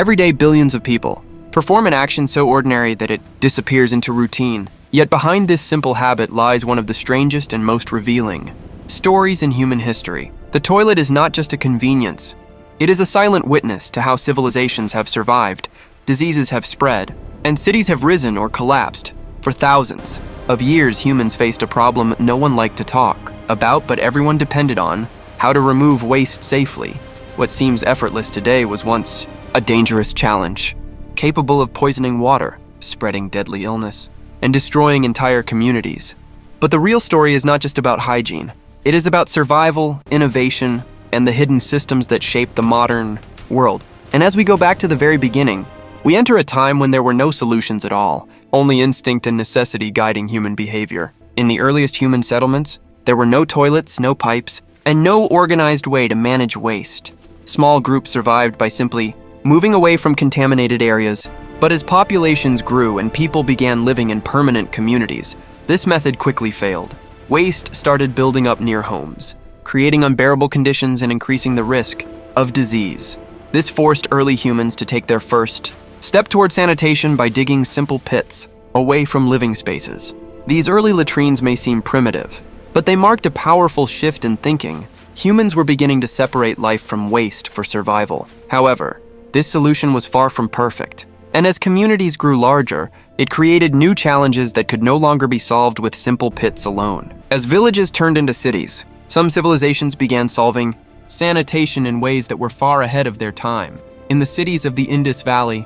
Every day, billions of people perform an action so ordinary that it disappears into routine. Yet behind this simple habit lies one of the strangest and most revealing stories in human history. The toilet is not just a convenience. It is a silent witness to how civilizations have survived, diseases have spread, and cities have risen or collapsed. For thousands of years, humans faced a problem no one liked to talk about, but everyone depended on: how to remove waste safely. What seems effortless today was once a dangerous challenge, capable of poisoning water, spreading deadly illness, and destroying entire communities. But the real story is not just about hygiene. It is about survival, innovation, and the hidden systems that shape the modern world. And as we go back to the very beginning, we enter a time when there were no solutions at all, only instinct and necessity guiding human behavior. In the earliest human settlements, there were no toilets, no pipes, and no organized way to manage waste. Small groups survived by simply moving away from contaminated areas. But as populations grew and people began living in permanent communities, this method quickly failed. Waste started building up near homes, creating unbearable conditions and increasing the risk of disease. This forced early humans to take their first step toward sanitation by digging simple pits away from living spaces. These early latrines may seem primitive, but they marked a powerful shift in thinking. Humans were beginning to separate life from waste for survival. However, this solution was far from perfect. And as communities grew larger, it created new challenges that could no longer be solved with simple pits alone. As villages turned into cities, some civilizations began solving sanitation in ways that were far ahead of their time. In the cities of the Indus Valley,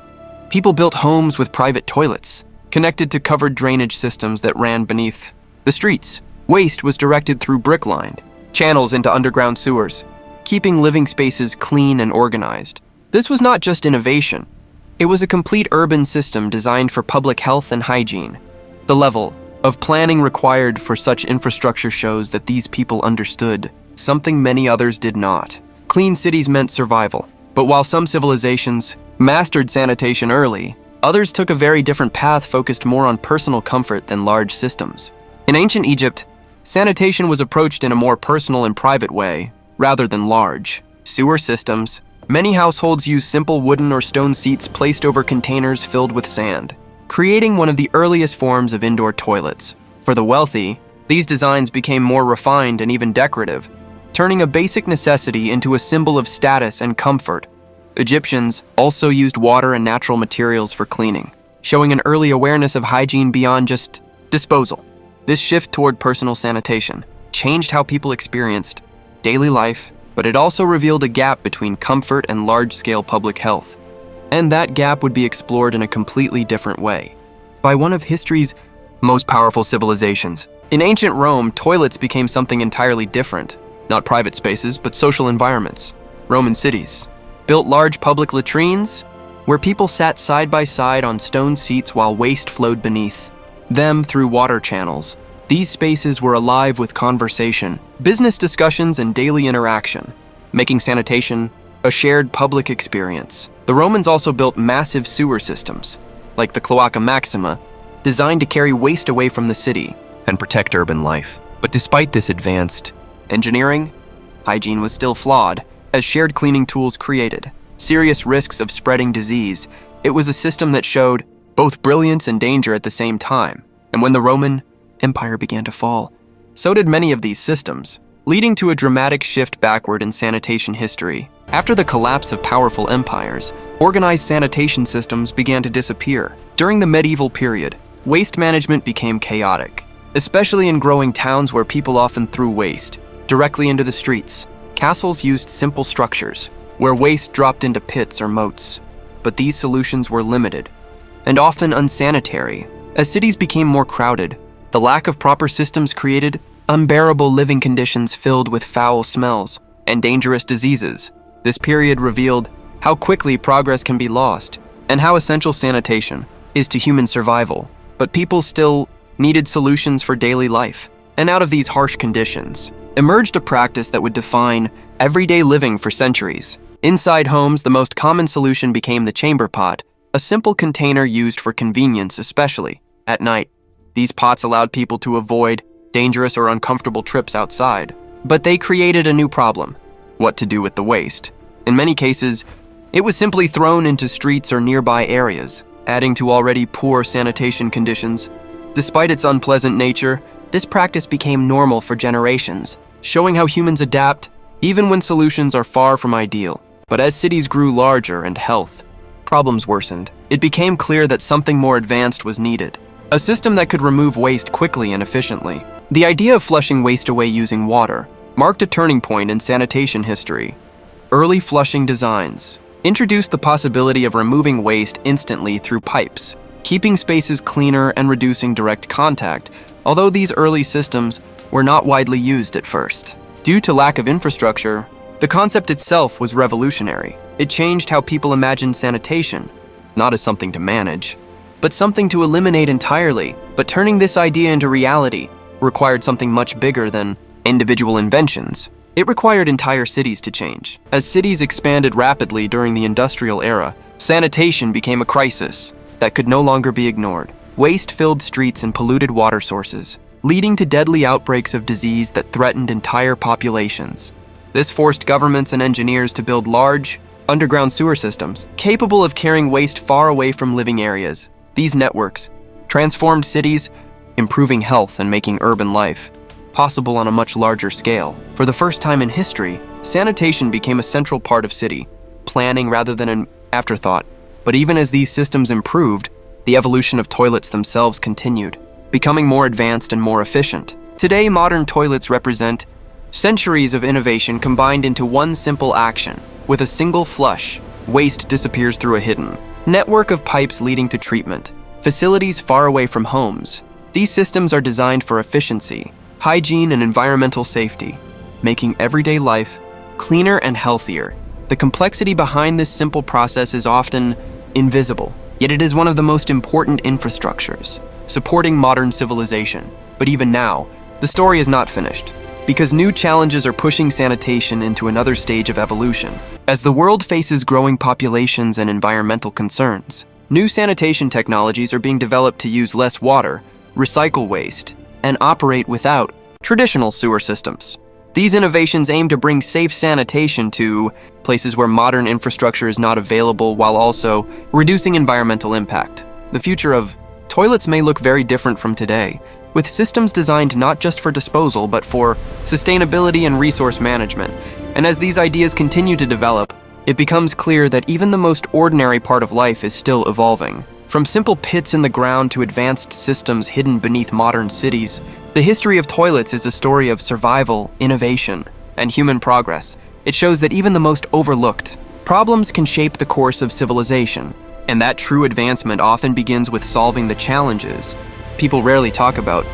people built homes with private toilets, connected to covered drainage systems that ran beneath the streets. Waste was directed through brick-lined channels into underground sewers, keeping living spaces clean and organized. This was not just innovation. It was a complete urban system designed for public health and hygiene. The level of planning required for such infrastructure shows that these people understood something many others did not. Clean cities meant survival, but while some civilizations mastered sanitation early, others took a very different path focused more on personal comfort than large systems. In ancient Egypt, sanitation was approached in a more personal and private way, rather than large sewer systems. Many households use simple wooden or stone seats placed over containers filled with sand, creating one of the earliest forms of indoor toilets. For the wealthy, these designs became more refined and even decorative, turning a basic necessity into a symbol of status and comfort. Egyptians also used water and natural materials for cleaning, showing an early awareness of hygiene beyond just disposal. This shift toward personal sanitation changed how people experienced daily life, but it also revealed a gap between comfort and large-scale public health. And that gap would be explored in a completely different way by one of history's most powerful civilizations. In ancient Rome, toilets became something entirely different. Not private spaces, but social environments. Roman cities built large public latrines where people sat side by side on stone seats while waste flowed beneath them through water channels. These spaces were alive with conversation, business discussions, and daily interaction, making sanitation a shared public experience. The Romans also built massive sewer systems, like the Cloaca Maxima, designed to carry waste away from the city and protect urban life. But despite this advanced engineering, hygiene was still flawed, as shared cleaning tools created serious risks of spreading disease. It was a system that showed both brilliance and danger at the same time. And when the Roman Empire began to fall, so did many of these systems, leading to a dramatic shift backward in sanitation history. After the collapse of powerful empires, organized sanitation systems began to disappear. During the medieval period, waste management became chaotic, especially in growing towns where people often threw waste directly into the streets. Castles used simple structures, where waste dropped into pits or moats. But these solutions were limited, and often unsanitary. As cities became more crowded, the lack of proper systems created unbearable living conditions filled with foul smells and dangerous diseases. This period revealed how quickly progress can be lost and how essential sanitation is to human survival. But people still needed solutions for daily life. And out of these harsh conditions emerged a practice that would define everyday living for centuries. Inside homes, the most common solution became the chamber pot, a simple container used for convenience, especially at night. These pots allowed people to avoid dangerous or uncomfortable trips outside. But they created a new problem: what to do with the waste. In many cases, It was simply thrown into streets or nearby areas, adding to already poor sanitation conditions. Despite its unpleasant nature, this practice became normal for generations, showing how humans adapt even when solutions are far from ideal. But as cities grew larger and health problems worsened, it became clear that something more advanced was needed. A system that could remove waste quickly and efficiently. The idea of flushing waste away using water marked a turning point in sanitation history. Early flushing designs introduced the possibility of removing waste instantly through pipes, keeping spaces cleaner and reducing direct contact, although these early systems were not widely used at first. Due to lack of infrastructure, the concept itself was revolutionary. It changed how people imagined sanitation, not as something to manage, but something to eliminate entirely. But turning this idea into reality required something much bigger than individual inventions. It required entire cities to change. As cities expanded rapidly during the industrial era, sanitation became a crisis that could no longer be ignored. Waste filled streets and polluted water sources, leading to deadly outbreaks of disease that threatened entire populations. This forced governments and engineers to build large, underground sewer systems capable of carrying waste far away from living areas. These networks transformed cities, improving health and making urban life possible on a much larger scale. For the first time in history, sanitation became a central part of city planning rather than an afterthought. But even as these systems improved, the evolution of toilets themselves continued, becoming more advanced and more efficient. Today, modern toilets represent centuries of innovation combined into one simple action. With a single flush, waste disappears through a hidden network of pipes leading to treatment facilities far away from homes. These systems are designed for efficiency, hygiene, and environmental safety, making everyday life cleaner and healthier. The complexity behind this simple process is often invisible, yet it is one of the most important infrastructures supporting modern civilization. But even now, the story is not finished, because new challenges are pushing sanitation into another stage of evolution. As the world faces growing populations and environmental concerns, new sanitation technologies are being developed to use less water, recycle waste, and operate without traditional sewer systems. These innovations aim to bring safe sanitation to places where modern infrastructure is not available, while also reducing environmental impact. The future of toilets may look very different from today, with systems designed not just for disposal but for sustainability and resource management. And as these ideas continue to develop, it becomes clear that even the most ordinary part of life is still evolving. From simple pits in the ground to advanced systems hidden beneath modern cities, the history of toilets is a story of survival, innovation, and human progress. It shows that even the most overlooked problems can shape the course of civilization, and that true advancement often begins with solving the challenges people rarely talk about.